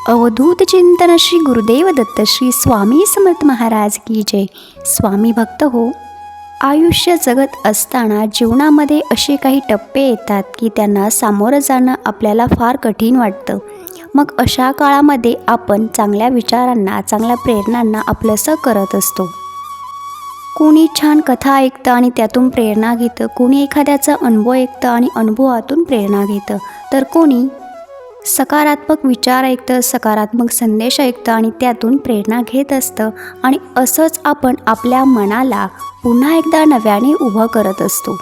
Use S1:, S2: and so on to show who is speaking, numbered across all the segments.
S1: अवधूत चिंतन श्री गुरुदेव दत्त श्री स्वामी समर्थ महाराज की जय. स्वामी भक्त हो, आयुष्य जगत असताना जीवनामध्ये असे काही टप्पे येतात की त्यांना सामोरं जाणं आपल्याला फार कठीण वाटतं. मग अशा काळामध्ये आपण चांगल्या विचारांना, चांगल्या प्रेरणांना आपलंसं करत असतो. कोणी छान कथा ऐकतं आणि त्यातून प्रेरणा घेतं, कोणी एखाद्याचा अनुभव ऐकतं आणि अनुभवातून प्रेरणा घेतं, तर कोणी सकारात्मक विचार ऐकतं, सकारात्मक संदेश ऐकतं आणि त्यातून प्रेरणा घेत असतं. आणि असंच आपण आपल्या मनाला पुन्हा एकदा नव्याने उभं करत असतो.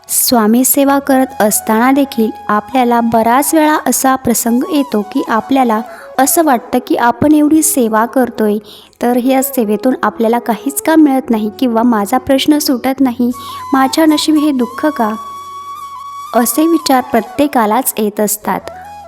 S1: स्वामी सेवा करत असताना देखील आपल्याला बराच वेळा असा प्रसंग येतो की आपल्याला असं वाटतं की आपण एवढी सेवा करतोय, तर ह्या सेवेतून आपल्याला काहीच का मिळत नाही, किंवा माझा प्रश्न सुटत नाही, माझ्या नशिबी हे दुःख का, असे विचार प्रत्येकालाच येत असतात.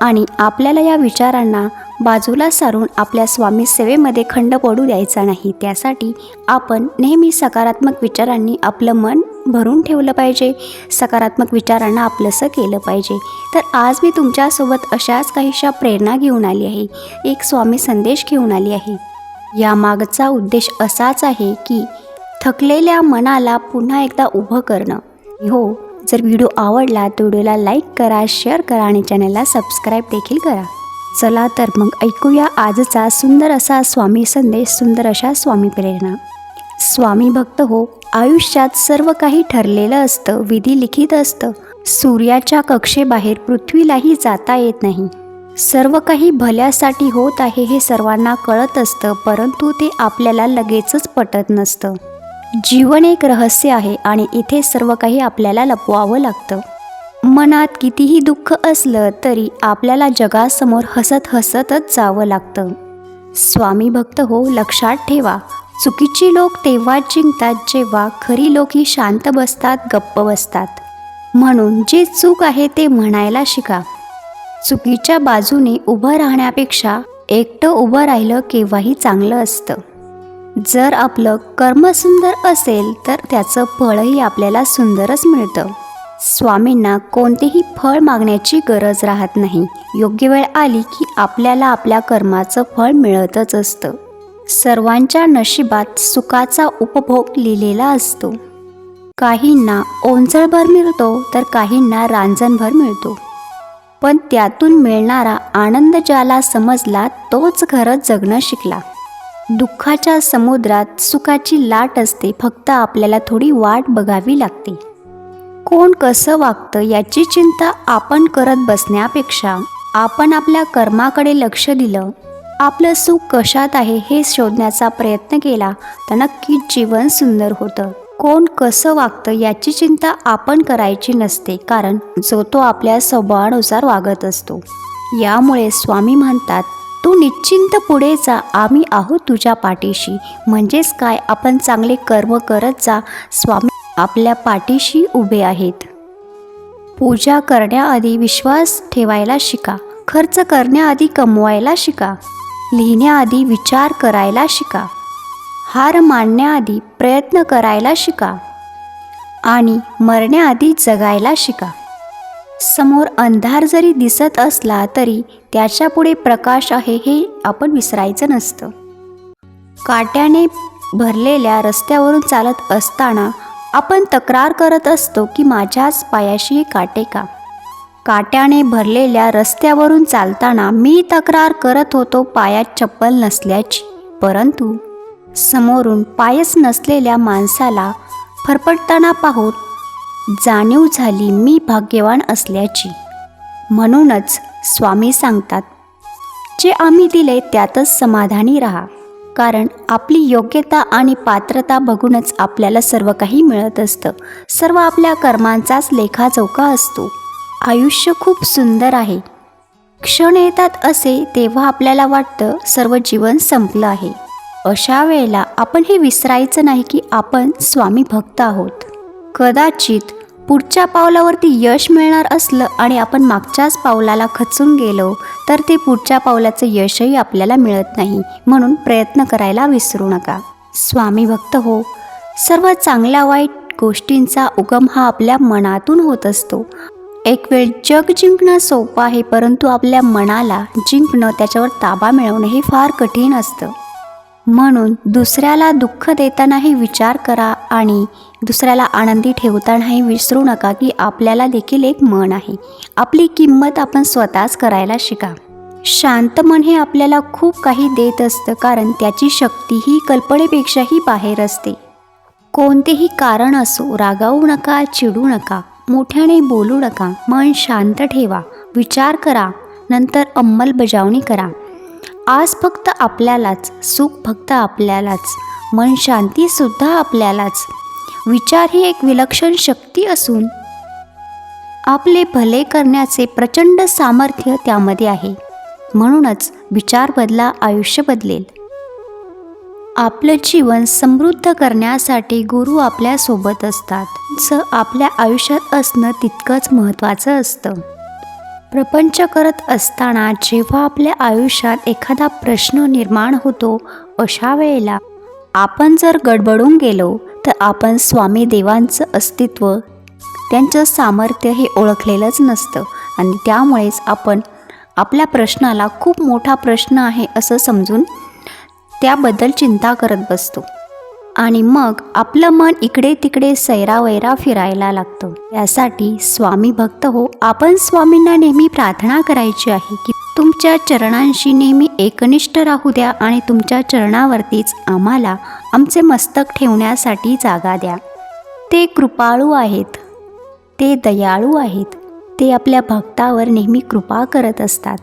S1: आणि आपल्याला या विचारांना बाजूला सारून आपल्या स्वामी सेवेमध्ये खंड पडू द्यायचा नाही. त्यासाठी आपण नेहमी सकारात्मक विचारांनी आपलं मन भरून ठेवलं पाहिजे, सकारात्मक विचारांना आपलंसं केलं पाहिजे. तर आज मी तुमच्यासोबत अशाच काहीशा प्रेरणा घेऊन आली आहे, एक स्वामी संदेश घेऊन आली आहे. यामागचा उद्देश असाच आहे की थकलेल्या मनाला पुन्हा एकदा उभं करणं. हो, जर व्हिडिओ आवडला तर व्हिडिओला लाईक करा, शेअर करा आणि चॅनलला सबस्क्राईब देखील करा. चला तर मग ऐकूया आजचा सुंदर असा स्वामी संदेश, सुंदर अशा स्वामी प्रेरणा. स्वामी भक्त हो, आयुष्यात सर्व काही ठरलेलं असतं, विधी लिखित असतं. सूर्याच्या कक्षेबाहेर पृथ्वीलाही जाता येत नाही. सर्व काही भल्यासाठी होत आहे हे सर्वांना कळत असतं, परंतु ते आपल्याला लगेचच पटत नसतं. जीवन एक रहस्य आहे आणि इथे सर्व काही आपल्याला लपवावं लागतं. मनात कितीही दुःख असलं तरी आपल्याला जगासमोर हसत हसतच जावं लागतं. स्वामी भक्त हो, लक्षात ठेवा, चुकीची लोक तेव्हाच जिंकतात जेव्हा खरी लोक ही शांत बसतात, गप्प बसतात. म्हणून जे चूक आहे ते म्हणायला शिका. चुकीच्या बाजूने उभं राहण्यापेक्षा एकटं उभं राहिलं केव्हाही चांगलं असतं. जर आपलं कर्म सुंदर असेल तर त्याचं फळही आपल्याला सुंदरच मिळतं. स्वामींना कोणतेही फळ मागण्याची गरज राहत नाही. योग्य वेळ आली की आपल्याला आपल्या कर्माचं फळ मिळतच असतं. सर्वांच्या नशिबात सुखाचा उपभोग लिहिलेला असतो. काहींना ओंजळभर मिळतो तर काहींना रांजणभर मिळतो, पण त्यातून मिळणारा आनंद ज्याला समजला तोच खरंच जगणं शिकला. दुःखाच्या समुद्रात सुखाची लाट असते, फक्त आपल्याला थोडी वाट बघावी लागते. कोण कसं वागतं याची चिंता आपण करत बसण्यापेक्षा आपण आपल्या कर्माकडे लक्ष दिलं, आपलं सुख कशात आहे हे शोधण्याचा प्रयत्न केला तर नक्कीच जीवन सुंदर होतं. कोण कसं वागतं याची चिंता आपण करायची नसते, कारण जो तो आपल्या स्वभावानुसार वागत असतो. यामुळे स्वामी म्हणतात, तू निश्चिंत पुढे जा, आम्ही आहोत तुझ्या पाठीशी. म्हणजेच काय, आपण चांगले कर्म करत जा, स्वामी आपल्या पाठीशी उभे आहेत. पूजा करण्याआधी विश्वास ठेवायला शिका, खर्च करण्याआधी कमवायला शिका, लिहिण्याआधी विचार करायला शिका, हार मानण्याआधी प्रयत्न करायला शिका आणि मरण्याआधी जगायला शिका. समोर अंधार जरी दिसत असला तरी त्याच्यापुढे प्रकाश आहे हे आपण विसरायचं नसतं. काट्याने भरलेल्या रस्त्यावरून चालत असताना आपण तक्रार करत असतो की माझ्याच पायाशी हे काटे का. काट्याने भरलेल्या रस्त्यावरून चालताना मी तक्रार करत होतो पायात चप्पल नसल्याची, परंतु समोरून पायच नसलेल्या माणसाला फरफटताना पाहून जाणीव झाली मी भाग्यवान असल्याची. म्हणूनच स्वामी सांगतात, जे आम्ही दिले त्यातच समाधानी राहा, कारण आपली योग्यता आणि पात्रता बघूनच आपल्याला सर्व काही मिळत असतं. सर्व आपल्या कर्मांचाच लेखाजोखा असतो. आयुष्य खूप सुंदर आहे. क्षण येतात असे तेव्हा आपल्याला वाटतं सर्व जीवन संपलं आहे. अशा वेळेला आपण हे विसरायचं नाही की आपण स्वामी भक्त आहोत. कदाचित पुढच्या पावलावरती यश मिळणार असलं आणि आपण मागच्याच पावलाला खचून गेलो तर ते पुढच्या पावलाचं यशही आपल्याला मिळत नाही. म्हणून प्रयत्न करायला विसरू नका. स्वामी भक्त हो, सर्व चांगल्या वाईट गोष्टींचा उगम हा आपल्या मनातून होत असतो. एक वेळ जग जिंकणं सोपं आहे, परंतु आपल्या मनाला जिंकणं, त्याच्यावर ताबा मिळवणं हे फार कठीण असतं. म्हणून दुसऱ्याला दुःख देतानाही विचार करा आणि दुसऱ्याला आनंदी ठेवतानाही विसरू नका की आपल्याला देखील एक मन आहे. आपली किंमत आपण स्वतःच करायला शिका. शांत मन हे आपल्याला खूप काही देत असतं, कारण त्याची शक्ती ही कल्पनेपेक्षाही बाहेर असते. कोणतेही कारण असो, रागावू नका, चिडू नका, मोठ्याने बोलू नका. मन शांत ठेवा, विचार करा, नंतर अंमलबजावणी करा. आज फक्त आपल्यालाच, सुख फक्त आपल्यालाच, मन शांतीसुद्धा आपल्यालाच. विचार ही एक विलक्षण शक्ती असून आपले भले करण्याचे प्रचंड सामर्थ्य त्यामध्ये आहे. म्हणूनच विचार बदला, आयुष्य बदलेल. आपलं जीवन समृद्ध करण्यासाठी गुरु आपल्यासोबत असतात. आपल्या आयुष्यात असणं तितकंच महत्त्वाचं असतं. प्रपंच करत असताना जेव्हा आपल्या आयुष्यात एखादा प्रश्न निर्माण होतो, अशा वेळेला आपण जर गडबडून गेलो तर आपण स्वामी देवांचं अस्तित्व, त्यांचं सामर्थ्य हे ओळखलेलंच नसतं आणि त्यामुळेच आपण आपल्या प्रश्नाला खूप मोठा प्रश्न आहे असं समजून त्याबद्दल चिंता करत बसतो आणि मग आपलं मन इकडे तिकडे सैरावैरा फिरायला लागतं. यासाठी स्वामी भक्त हो, आपण स्वामींना नेहमी प्रार्थना करायची आहे की तुमच्या चरणांशी नेहमी एकनिष्ठ राहू द्या आणि तुमच्या चरणावरतीच आम्हाला आमचे मस्तक ठेवण्यासाठी जागा द्या. ते कृपाळू आहेत, ते दयाळू आहेत, ते आपल्या भक्तावर नेहमी कृपा करत असतात.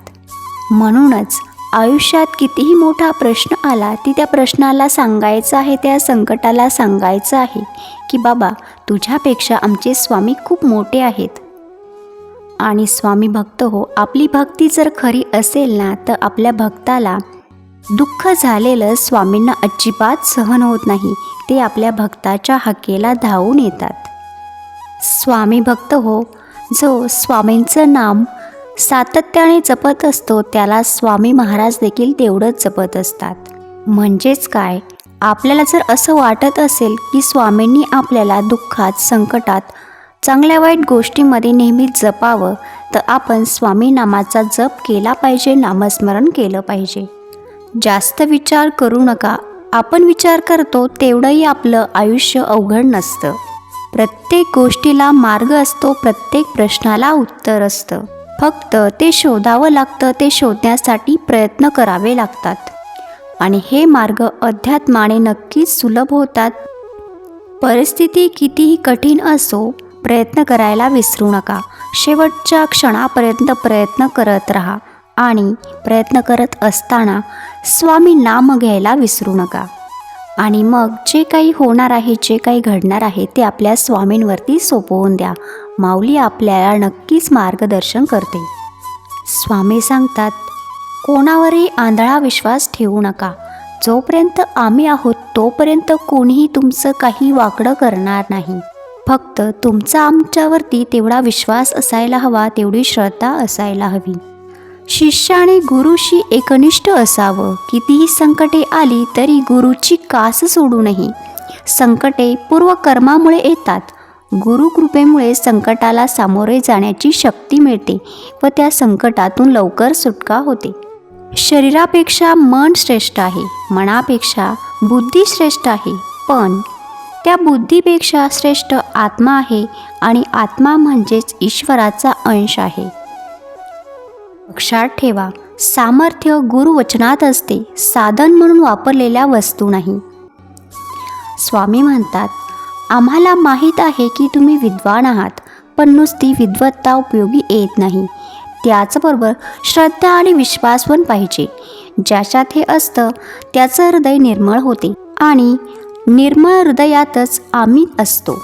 S1: म्हणूनच आयुष्यात कितीही मोठा प्रश्न आला की त्या प्रश्नाला सांगायचं आहे, त्या संकटाला सांगायचं आहे की बाबा तुझ्यापेक्षा आमचे स्वामी खूप मोठे आहेत. आणि स्वामी भक्त हो, आपली भक्ती जर खरी असेल ना, तर आपल्या भक्ताला दुःख झालेलं स्वामींना अजिबात सहन होत नाही. ते आपल्या भक्ताच्या हाकेला धावून येतात. स्वामी भक्त हो, जो स्वामींचं नाम सातत्याने जपत असतो त्याला स्वामी महाराज देखील तेवढंच जपत असतात. म्हणजेच काय, आपल्याला जर असं वाटत असेल की स्वामींनी आपल्याला दुःखात, संकटात, चांगल्या वाईट गोष्टीमध्ये नेहमी जपावं, तर आपण स्वामी नामाचा जप केला पाहिजे, नामस्मरण केलं पाहिजे. जास्त विचार करू नका. आपण विचार करतो तेवढंही आपलं आयुष्य अवघड नसतं. प्रत्येक गोष्टीला मार्ग असतो, प्रत्येक प्रश्नाला उत्तर असतं. फक्त ते शोधावं लागतं, ते शोधण्यासाठी प्रयत्न करावे लागतात आणि हे मार्ग अध्यात्माने नक्कीच सुलभ होतात. परिस्थिती कितीही कठीण असो, प्रयत्न करायला विसरू नका. शेवटच्या क्षणापर्यंत प्रयत्न करत राहा आणि प्रयत्न करत असताना स्वामी नाम घ्यायला विसरू नका. आणि मग जे काही होणार आहे, जे काही घडणार आहे ते आपल्या स्वामींवरती सोपवून द्या. माऊली आपल्याला नक्कीच मार्गदर्शन करते. स्वामी सांगतात, कोणावरही आंधळा विश्वास ठेवू नका. जोपर्यंत आम्ही आहोत तोपर्यंत कोणीही तुमचं काही वाकडं करणार नाही. फक्त तुमचा आमच्यावरती तेवढा विश्वास असायला हवा, तेवढी श्रद्धा असायला हवी. शिष्याने गुरुशी एकनिष्ठ असावं. कितीही संकटे आली तरी गुरुची कास सोडू नये. संकटे पूर्वकर्मामुळे येतात. गुरुकृपेमुळे संकटाला सामोरे जाण्याची शक्ती मिळते व त्या संकटातून लवकर सुटका होते. शरीरापेक्षा मन श्रेष्ठ आहे, मनापेक्षा बुद्धी श्रेष्ठ आहे, पण त्या बुद्धीपेक्षा श्रेष्ठ आत्मा आहे आणि आत्मा म्हणजेच ईश्वराचा अंश आहे. लक्षात ठेवा, सामर्थ्य गुरुवचनात असते, साधन म्हणून वापरलेल्या वस्तू नाही. स्वामी म्हणतात, आम्हाला माहीत आहे की तुम्ही विद्वान आहात, पण नुसती विद्वत्ता उपयोगी येत नाही. त्याचबरोबर श्रद्धा आणि विश्वासवण पाहिजे. ज्याच्यात हे असतं त्याचं हृदय निर्मळ होते आणि निर्मळ हृदयातच आम्ही असतो.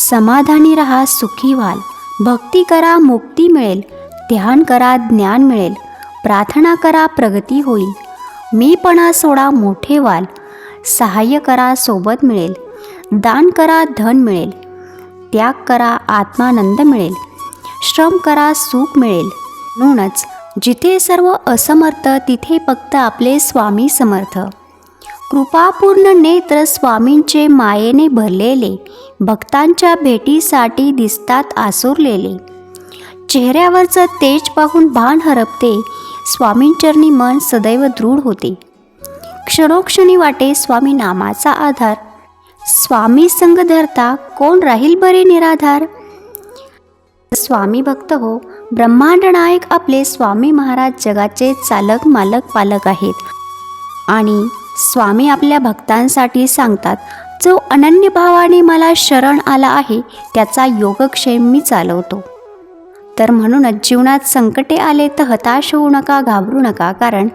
S1: समाधानी राहा, सुखी व्हाल. भक्ती करा, मुक्ती मिळेल. ध्यान करा, ज्ञान मिळेल. प्रार्थना करा, प्रगती होईल. मीपणा सोडा, मोठे व्हाल. सहाय्य करा, सोबत मिळेल. दान करा, धन मिळेल. त्याग करा, आत्मानंद मिळेल. श्रम करा, सुख मिळेल. म्हणूनच जिथे सर्व असमर्थ तिथे फक्त आपले स्वामी समर्थ. कृपापूर्ण नेत्र स्वामींचे मायेने भरलेले, भक्तांच्या भेटीसाठी दिसतात आसुरलेले. चेहऱ्यावरचं तेज पाहून भान हरपते. स्वामींचरणी मन सदैव दृढ होते. क्षणोक्षणी वाटे स्वामी नामाचा आधार. स्वामी संग धरता कोण राहील बरे निराधार. स्वामी भक्त हो, ब्रह्मांड नायक आपले स्वामी महाराज जगाचे चालक मालक पालक आहेत. आणि स्वामी आपल्या भक्तांसाठी सांगतात, जो अनन्य भावाने मला शरण आला आहे त्याचा योगक्षेम मी चालवतो. तर म्हणूनच जीवनात संकटे आले तर हताश होऊ नका, घाबरू नका, कारण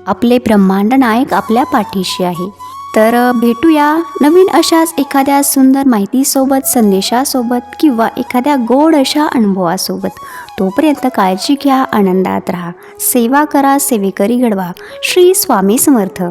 S1: आपले ब्रह्मांड नायक आपल्या पाठीशी आहे. तर भेटूया नवीन अशाच एखाद्या सुंदर माहितीसोबत, संदेशासोबत किंवा एखाद्या गोड अशा अनुभवासोबत. तोपर्यंत काळजी घ्या, आनंदात राहा, सेवा करा, सेवेकरी घडवा. श्री स्वामी समर्थ.